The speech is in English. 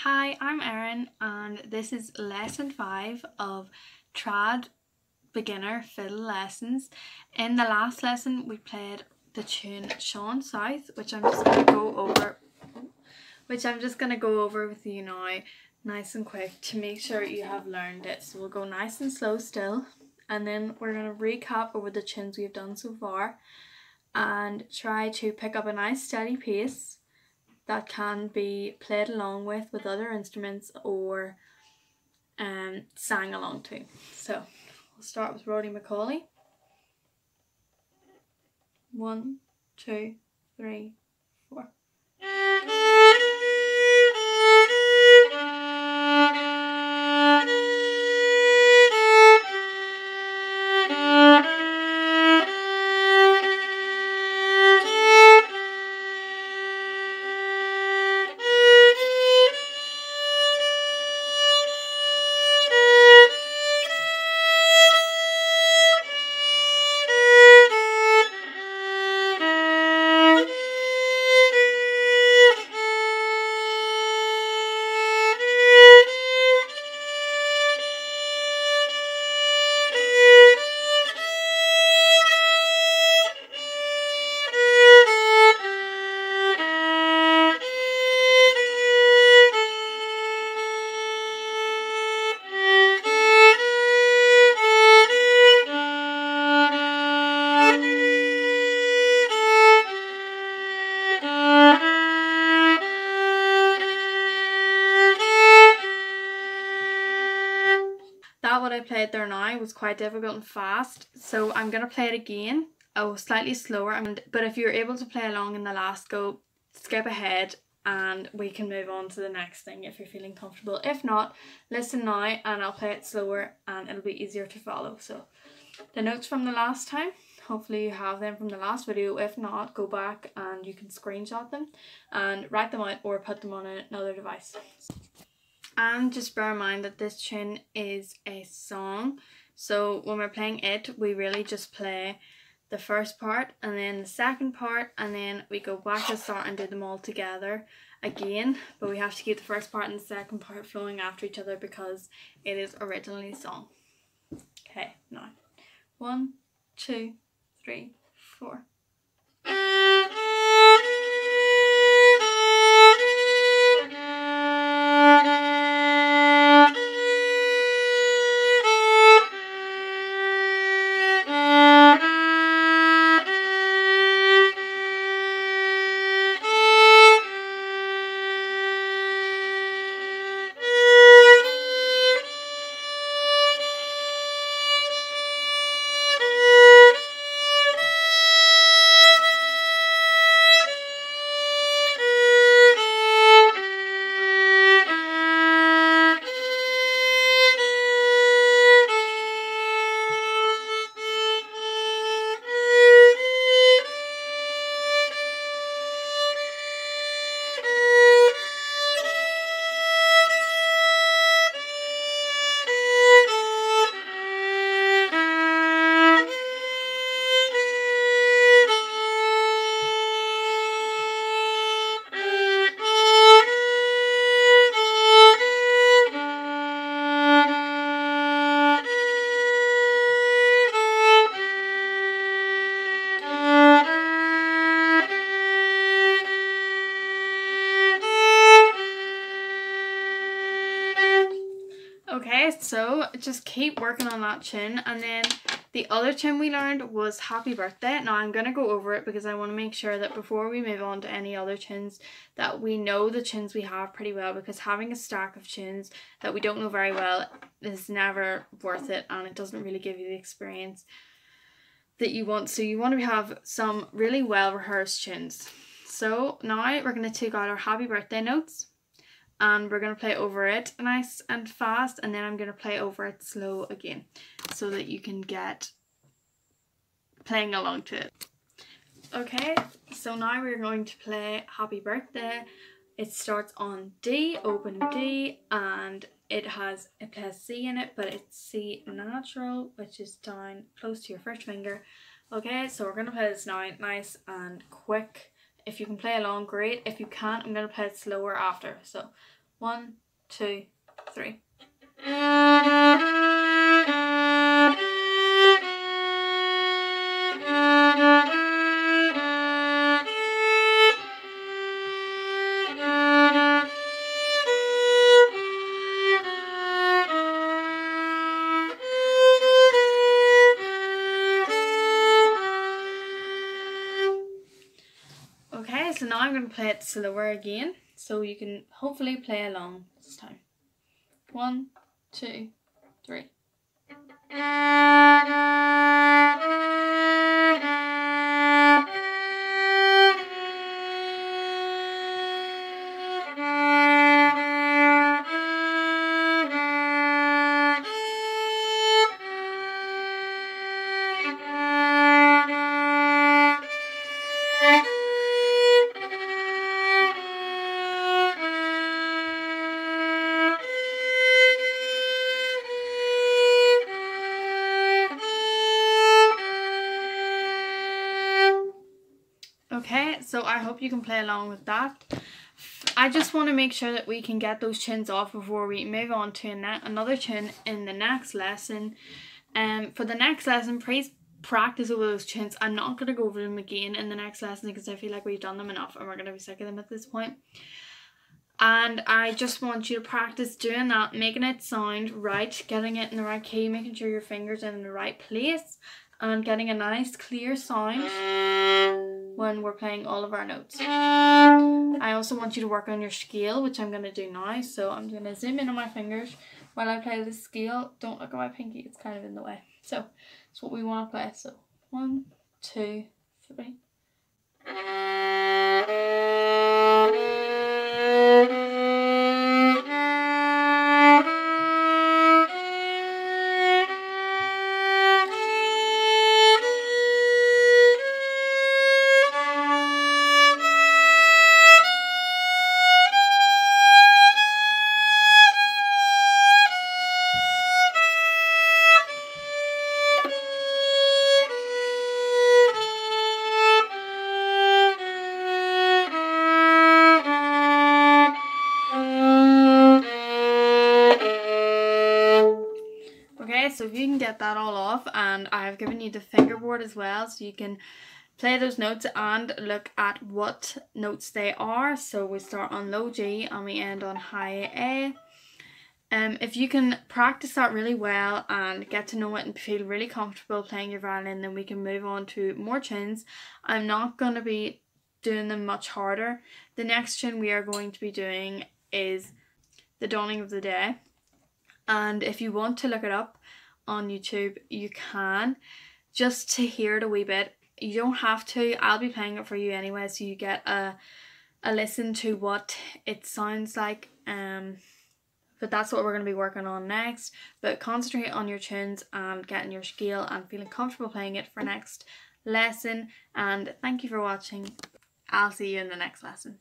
Hi, I'm Erin and this is lesson 5 of trad beginner fiddle lessons. In the last lesson we played the tune Sean South, which I'm just going to go over with you now nice and quick to make sure you have learned it. So we'll go nice and slow still, and then we're going to recap over the tunes we've done so far and try to pick up a nice steady pace that can be played along with other instruments or sang along to. So we'll start with Roddy McCauley. 1, 2, 3, 4. What I played there now was quite difficult and fast, so I'm going to play it again, slightly slower, but if you're able to play along in the last go, skip ahead and we can move on to the next thing if you're feeling comfortable. If not, listen now and I'll play it slower and it'll be easier to follow. So the notes from the last time, hopefully you have them from the last video. If not, go back and you can screenshot them and write them out or put them on another device. And just bear in mind that this tune is a song, so when we're playing it, we really just play the first part and then the second part, and then we go back to the start and do them all together again, but we have to keep the first part and the second part flowing after each other because it is originally a song. Okay, now 1, 2, 3, 4. Okay, so just keep working on that tune, and then the other tune we learned was Happy Birthday. Now I'm going to go over it because I want to make sure that before we move on to any other tunes that we know the tunes we have pretty well, because having a stack of tunes that we don't know very well is never worth it and it doesn't really give you the experience that you want. So you want to have some really well rehearsed tunes. So now we're going to take out our Happy Birthday notes and we're going to play over it nice and fast, and then I'm going to play over it slow again so that you can get playing along to it. Okay, so now we're going to play Happy Birthday. It starts on D, open D, and it plays C in it, but it's C natural, which is down close to your first finger. Okay, so we're going to play this now nice and quick. If you can play along, great. If you can't, I'm going to play it slower after. So 1, 2, 3. Okay, so now I'm going to play it slower again, so you can hopefully play along this time. 1, 2, 3. Okay, so I hope you can play along with that. I just want to make sure that we can get those chins off before we move on to another chin in the next lesson. For the next lesson, please practice over those chins. I'm not going to go over them again in the next lesson because I feel like we've done them enough and we're going to be sick of them at this point. And I just want you to practice doing that, making it sound right, getting it in the right key, making sure your fingers are in the right place, and getting a nice clear sound when we're playing all of our notes. I also want you to work on your scale, which I'm going to do now. So I'm going to zoom in on my fingers while I play the scale. Don't look at my pinky, it's kind of in the way. So that's what we want to play. So 1, 2, 3. Okay, so if you can get that all off, and I have given you the fingerboard as well, so you can play those notes and look at what notes they are. So we start on low G and we end on high A. If you can practice that really well and get to know it and feel really comfortable playing your violin, then we can move on to more tunes. I'm not going to be doing them much harder. The next tune we are going to be doing is The Dawning of the Day. And if you want to look it up on YouTube, you can, just to hear it a wee bit. You don't have to. I'll be playing it for you anyway, so you get a listen to what it sounds like. But that's what we're going to be working on next. But concentrate on your tunes and getting your scale and feeling comfortable playing it for next lesson. And thank you for watching. I'll see you in the next lesson.